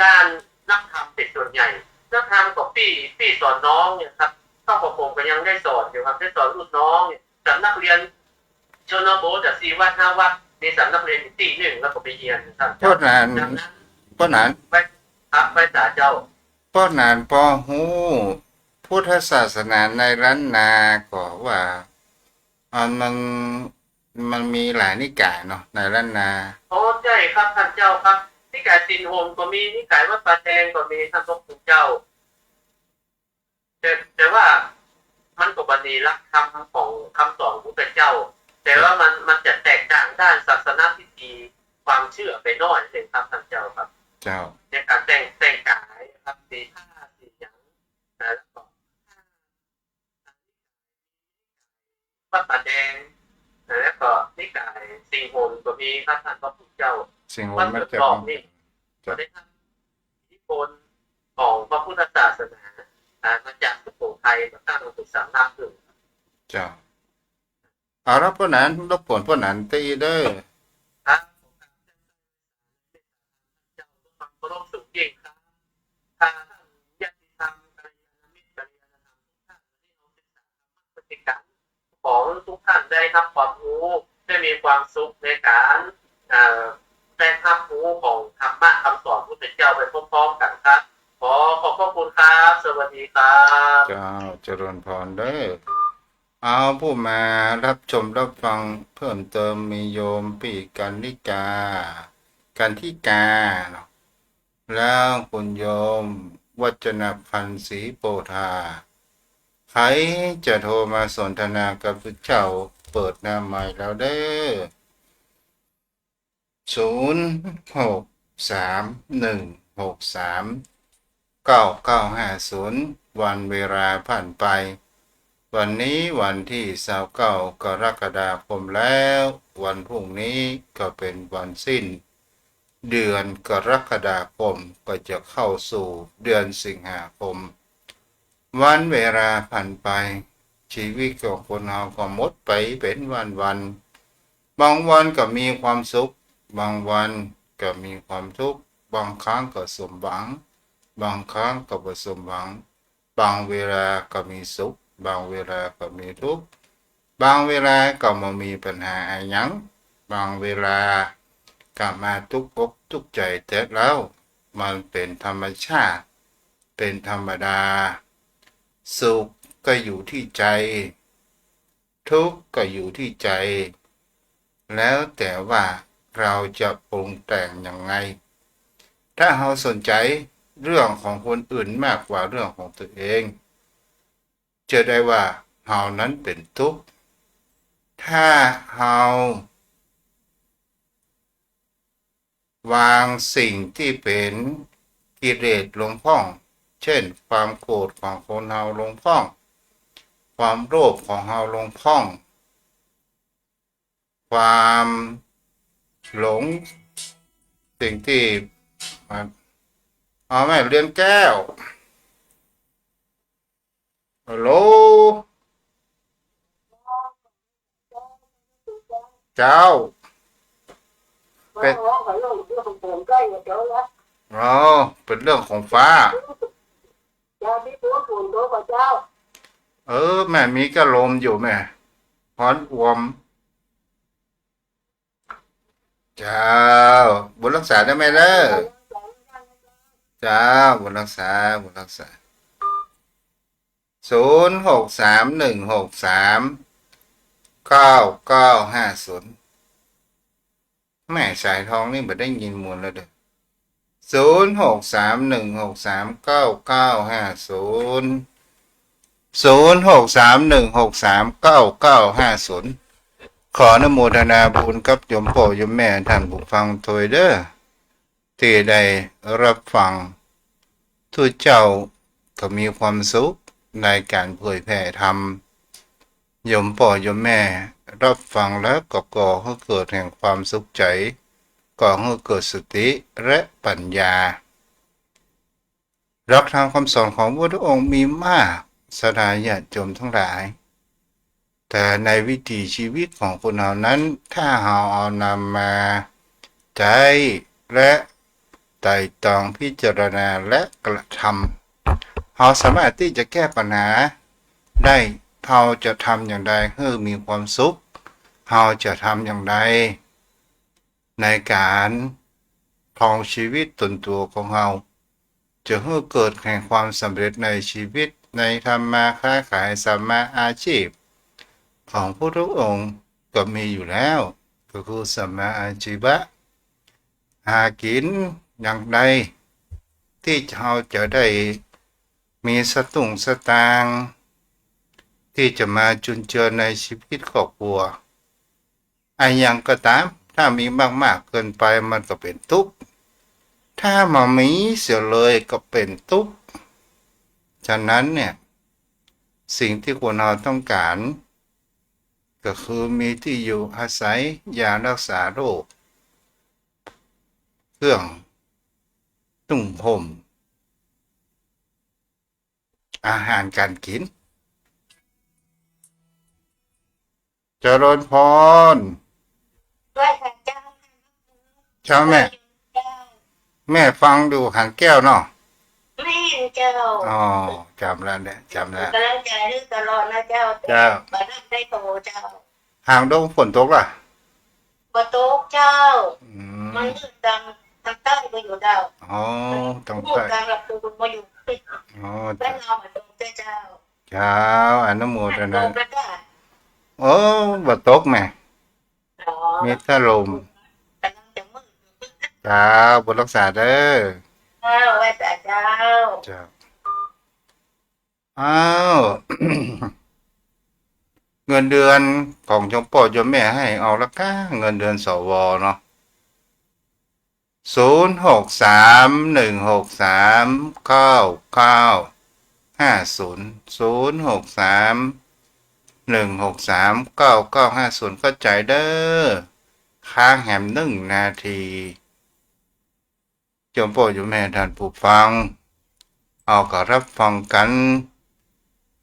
ด้านนักธรรมเป็นส่วนใหญ่นักธรรมกับพี่สอนน้องเนี่ยครับเข้าประผมก็ยังได้สอนอยู่ครับได้สอนรุ่นน้องเนี่ยสำนักเรียนชนบทจาก4 วัด5 วัดมีสำนักเรียนอยู่ที่หนึ่งแล้วก็ไปเรียนท่านเพราะเจ้านั้นดังนั้นเพราะนั้นไปครับไปสาเจ้าเพราะนั้นพอฮู้พุทธศาสนาในล้านนาก็ว่ามันมีหลายนิกายเนาะในล้านนาโอ้ใช่ครับท่านเจ้าครับนิกายสินโฮมก็มีนิกายวัดป่าแดงก็มีท่านพระคุณเจ้าแต่ว่ามันก็บันดีรักคำของคำสอนพระพุทธเจ้าแต่ว่ามันจะแตกต่างด้านศาสนาพิธีความเชื่อไปน้อยเลยครับท่านเจ้าครับเจ้าในการแต่งกายครับสีผ้าสีหยังแล้วก็วัดป่าแดงแล้วก็นิกายสิงห์โฮมก็มีครับท่านพระพุทธเจ้าสิ่งวัดมันจะเกิดรอบนี่ก็ได้ทำอิทธิพลของพระพุทธศาสนามาจากสุโขทัยมาตั้งเป็นสำนักขึ้นเจ้าเอาแล้วพวกนั้นรบกวนพวกนั้นตีเด้อครับเจ้าทุกความเคารพสูงยิ่งครับทางญาติธรรมกัลยาณมิตรกัลยาณธรรมทุกท่านวันนี้เราศึกษาธรรมะปฏิกัน ของทุกท่านได้รับความรู้ได้มีความสุขในการได้รับรู้ของธรรมะคำสอนพระพุทธเจ้าไปพร้อมๆกันครับขอบพระคุณครับสวัสดีครับเจ้าเจริญพรเด้อเอาผู้มารับชมรับฟังเพิ่มเติมมีโยมปีกันนิกากันทิกาเนาะแล้วคุณโยมวัจนพันธ์ศรีโปธาใครจะโทรมาสนทนากับพระเจ้าเปิดหน้าใหม่แล้วเด้อ0631639950วันเวลาผ่านไปวันนี้วันที่29 กรกฎาคมแล้ววันพรุ่งนี้ก็เป็นวันสิ้น เดือนกรกฎาคมก็จะเข้าสู่เดือนสิงหาคมวันเวลาผ่านไปชีวิตของคนเราก็หมดไปเป็นวันบางวันก็มีความสุขบางวันก็มีความทุกข์บางครั้งก็สมหวังบางครั้งก็บ่สมหวังบางเวลาก็มีสุขบางเวลาก็มีทุกข์บางเวลาก็มามีปัญหาอะไรหยังบางเวลากลับมาทุกข์อกทุกข์ใจแต่แล้วมันเป็นธรรมชาติเป็นธรรมดาสุขก็อยู่ที่ใจทุกข์ก็อยู่ที่ใจแล้วแต่ว่าเราจะปรุงแต่งยังไงถ้าเราสนใจเรื่องของคนอื่นมากกว่าเรื่องของตัวเองจะได้ว่าเรานั้นเป็นทุกข์ถ้าเราวางสิ่งที่เป็นกิเลสลงพ่องเช่นความโกรธของคนเราลงพ่องความโลภของเราลงพ่องความหลงสิ่งที่มันเอาแม่เรียนแก้วฮัลโหลเจ้าเป็นอ๋อเป็นเรื่องของฟ้าแม่มีกระลมอยู่แม่พอนอวมเจ้าบุญรักษาได้ไหมเด้อเจ้าบุญรักษาบุญรักษา0631639950แม่สายทองนี่ไม่ได้ยินมวลแล้วเด้อ0631639950ขออนุโมทนาบุญกับโยมพ่อโยมแม่ท่านผู้ฟังโดยเด้อที่ได้รับฟังทุกเจ้าก็มีความสุขในการเผยแผ่ธรรมโยมพ่อโยมแม่รับฟังแล้วก็ก่อให้เกิดแห่งความสุขใจก่อให้เกิดสติและปัญญาหลักธรรมคำสอนของพระพุทธองค์มีมากสดาญาติโยมทั้งหลายแต่ในวิถีชีวิตของคนเรานั้นถ้าเราเอานำมาใจและไต่ตองพิจารณาและกระทำเราสามารถที่จะแก้ปัญหาได้เราจะทำอย่างไรให้มีความสุขเราจะทำอย่างไรในการครองชีวิตตนตัวของเราจะให้เกิดแห่งความสำเร็จในชีวิตในทำมาค้าขายสัมมาอาชีพของพระพุทธองค์ก็มีอยู่แล้วก็คือสัมมาอาชีวะหากินอย่างใดที่เราจะได้มีสตุ้งสตางค์ที่จะมาจุนเจือในชีวิตครอบครัวไอ้ยังก็ตามถ้ามีมากๆเกินไปมันก็เป็นทุกข์ถ้ามามีเสียเลยก็เป็นทุกข์ฉะนั้นเนี่ยสิ่งที่คนเราต้องการก็คือมีที่อยู่อาศัยยารักษาโรคเครื่องนุ่งห่มอาหารการกินเจริญพรด้วยค่ะเจ้าเจ้าแม่ฟังดูหางแก้วเนาะแม่เจ้าอ๋อจำแล้วเนี่ยจำแล้วกำลังใจหรือตลอดนะเจ้าเจ้าบัดนั้นได้โตเจ้าหางดงฝนตกล่ะบ่ตกเจ้าอืมันมมืดทางใต้ก็อยู่เจ้าอ๋อต้องพูไปดกลางหลับตูนมาอยู่อ๋อบ้านจ้ะเราเหมือนตกเจ้าเจ้าอนุโมทตนากแล้วจ้าโอ้บ่ตกแม่อ๋อมีแต่ลมกำลังจะมืดเจ้าบุญรักษาเด้อเจ้าไว้แต่เจ้าเจ้าอ้าว เงินเดือนของโยมพ่อโยมแม่ให้เอาละก้าเงินเดือนสวเนาะ06316399500631639950เข้าใจเด้อค้างแหม1 นาที โยมพ่อโยมแม่ท่านผู้ฟังเอาก็รับฟังกัน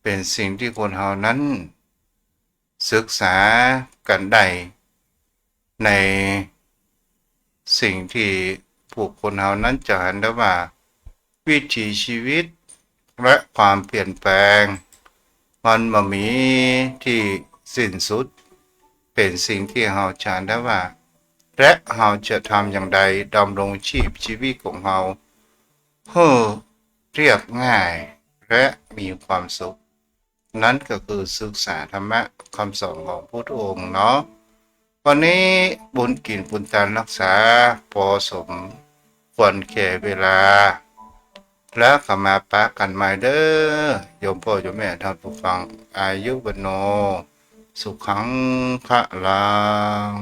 เป็นสิ่งที่คนเฮานั้น ศึกษากันได้ในสิ่งที่ผู้คนเฮานั้นจะเห็นได้ว่า วิถีชีวิตและความเปลี่ยนแปลง มันบ่มีที่สิ้นสุด เป็นสิ่งที่เฮาจะเห็นได้ว่า และเฮาจะทำอย่างใดดำรงชีวิตของเฮาให้เรียบง่ายและมีความสุข นั่นก็คือศึกษาธรรมะคำสอนของพุทธองค์เนาะวันนี้บุญกินบุญทานรักษาพอสมควรแก่เวลา แล้วก็มาปะกันใหม่เด้อโยมพ่อโยมแม่ท่านผู้ฟังอายุวันโนสุขังพะลัง